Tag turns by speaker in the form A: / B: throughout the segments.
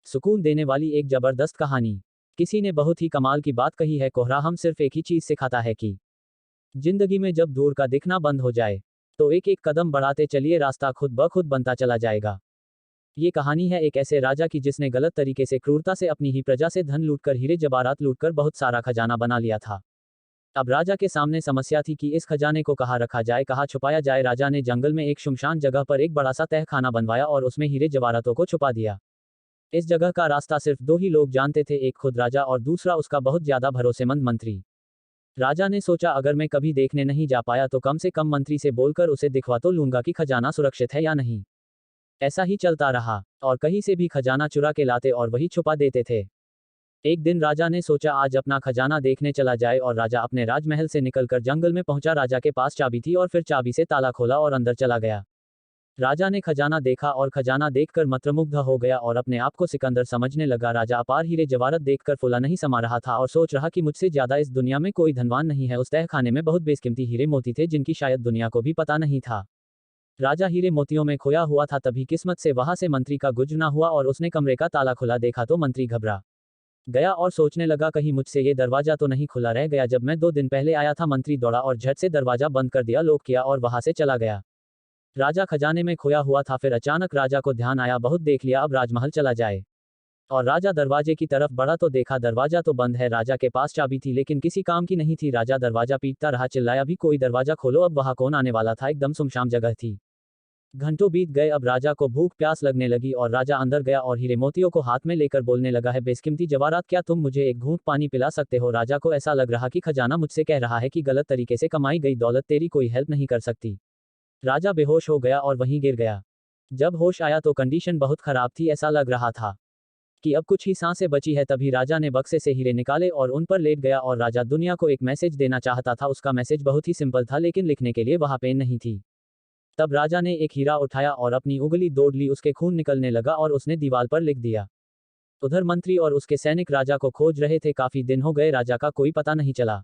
A: सुकून देने वाली एक जबरदस्त कहानी। किसी ने बहुत ही कमाल की बात कही है, कोहरा हम सिर्फ एक ही चीज सिखाता है कि जिंदगी में जब दूर का दिखना बंद हो जाए तो एक एक कदम बढ़ाते चलिए, रास्ता खुद ब खुद बनता चला जाएगा। ये कहानी है एक ऐसे राजा की जिसने गलत तरीके से क्रूरता से अपनी ही प्रजा से धन लूटकर, हीरे जवाहरात लूटकर बहुत सारा खजाना बना लिया था। अब राजा के सामने समस्या थी कि इस खजाने को कहाँ रखा जाए, कहाँ छुपाया जाए। राजा ने जंगल में एक शुमशान जगह पर एक बड़ा सा तहखाना बनवाया और उसमें हीरे जवाहरातों को छुपा दिया। इस जगह का रास्ता सिर्फ दो ही लोग जानते थे, एक खुद राजा और दूसरा उसका बहुत ज्यादा भरोसेमंद मंत्री। राजा ने सोचा अगर मैं कभी देखने नहीं जा पाया तो कम से कम मंत्री से बोलकर उसे दिखवा तो लूंगा कि खजाना सुरक्षित है या नहीं। ऐसा ही चलता रहा और कहीं से भी खजाना चुरा के लाते और वही छुपा देते थे। एक दिन राजा ने सोचा आज अपना खजाना देखने चला जाए और राजा अपने राजमहल से निकलकर जंगल में पहुंचा। राजा के पास चाबी थी और फिर चाबी से ताला खोला और अंदर चला गया। राजा ने खजाना देखा और खजाना देखकर मंत्रमुग्ध हो गया और अपने आप को सिकंदर समझने लगा। राजा अपार हीरे जवाहरात देखकर फुला नहीं समा रहा था और सोच रहा कि मुझसे ज्यादा इस दुनिया में कोई धनवान नहीं है। उस तहखाने में बहुत बेशकीमती हीरे मोती थे जिनकी शायद दुनिया को भी पता नहीं था। राजा हीरे मोतियों में खोया हुआ था, तभी किस्मत से वहां से मंत्री का गुजरना हुआ और उसने कमरे का ताला खुला देखा तो मंत्री घबरा गया और सोचने लगा कहीं मुझसे ये दरवाजा तो नहीं खुला रह गया जब मैं 2 दिन पहले आया था। मंत्री दौड़ा और झट से दरवाजा बंद कर दिया, लॉक किया और वहां से चला गया। राजा खजाने में खोया हुआ था। फिर अचानक राजा को ध्यान आया, बहुत देख लिया, अब राजमहल चला जाए। और राजा दरवाजे की तरफ बढ़ा तो देखा दरवाजा तो बंद है। राजा के पास चाबी थी लेकिन किसी काम की नहीं थी। राजा दरवाजा पीटता रहा, चिल्लाया भी कोई दरवाजा खोलो। अब वहां कौन आने वाला था, एकदम सुनसान जगह थी। घंटों बीत गए, अब राजा को भूख प्यास लगने लगी और राजा अंदर गया और हीरे मोतियों को हाथ में लेकर बोलने लगा, है बेशकीमती जवाहरात, क्या तुम मुझे एक घूंट पानी पिला सकते हो। राजा को ऐसा लग रहा कि खजाना मुझसे कह रहा है कि गलत तरीके से कमाई गई दौलत तेरी कोई हेल्प नहीं कर सकती। राजा बेहोश हो गया और वहीं गिर गया। जब होश आया तो कंडीशन बहुत खराब थी, ऐसा लग रहा था कि अब कुछ ही सांसें बची है। तभी राजा ने बक्से से हीरे निकाले और उन पर लेट गया और राजा दुनिया को एक मैसेज देना चाहता था। उसका मैसेज बहुत ही सिंपल था लेकिन लिखने के लिए वहां पेन नहीं थी। तब राजा ने एक हीरा उठाया और अपनी उंगली दौड़ ली, उसके खून निकलने लगा और उसने दीवार पर लिख दिया। उधर मंत्री और उसके सैनिक राजा को खोज रहे थे, काफी दिन हो गए, राजा का कोई पता नहीं चला।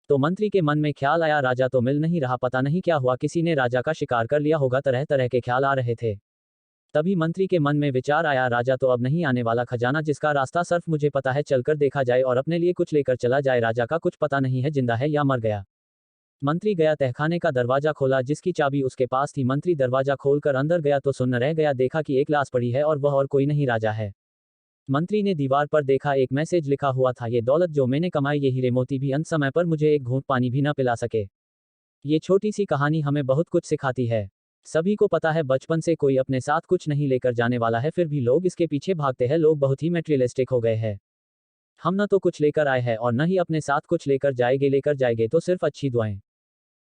A: तो मंत्री के मन में ख्याल आया, राजा तो मिल नहीं रहा, पता नहीं क्या हुआ, किसी ने राजा का शिकार कर लिया होगा। तरह तरह के ख्याल आ रहे थे। तभी मंत्री के मन में विचार आया, राजा तो अब नहीं आने वाला, खजाना जिसका रास्ता सिर्फ मुझे पता है, चलकर देखा जाए और अपने लिए कुछ लेकर चला जाए। राजा का कुछ पता नहीं है जिंदा है या मर गया। मंत्री गया, तहखाने का दरवाजा खोला जिसकी चाबी उसके पास थी। मंत्री दरवाजा खोलकर अंदर गया तो सुन्न रह गया, देखा कि एक लाश पड़ी है और वह और कोई नहीं, राजा है। मंत्री ने दीवार पर देखा, एक मैसेज लिखा हुआ था, ये दौलत जो मैंने कमाई, ये हीरे मोती भी अंत समय पर मुझे एक घूंट पानी भी न पिला सके। ये छोटी सी कहानी हमें बहुत कुछ सिखाती है। सभी को पता है बचपन से कोई अपने साथ कुछ नहीं लेकर जाने वाला है, फिर भी लोग इसके पीछे भागते हैं। लोग बहुत ही मटेरियलिस्टिक हो गए हैं। हम न तो कुछ लेकर आए हैं और न ही अपने साथ कुछ लेकर जाएंगे तो सिर्फ अच्छी दुआएं,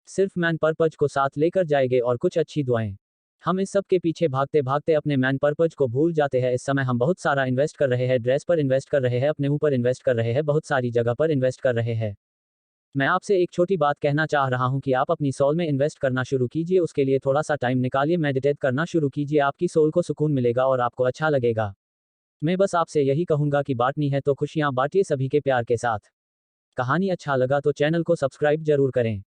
A: सिर्फ मैन पर्पज को साथ लेकर जाएंगे और कुछ अच्छी दुआएं। हम इस सब के पीछे भागते भागते अपने मैन पर्पज को भूल जाते हैं। इस समय हम बहुत सारा इन्वेस्ट कर रहे हैं, ड्रेस पर इन्वेस्ट कर रहे हैं, अपने ऊपर इन्वेस्ट कर रहे हैं, बहुत सारी जगह पर इन्वेस्ट कर रहे हैं। मैं आपसे एक छोटी बात कहना चाह रहा हूं कि आप अपनी सोल में इन्वेस्ट करना शुरू कीजिए, उसके लिए थोड़ा सा टाइम निकालिए, मेडिटेट करना शुरू कीजिए, आपकी सोल को सुकून मिलेगा और आपको अच्छा लगेगा। मैं बस आपसे यही कहूंगा कि बांटनी है तो खुशियां बांटिए सभी के प्यार के साथ। कहानी अच्छा लगा तो चैनल को सब्सक्राइब जरूर करें।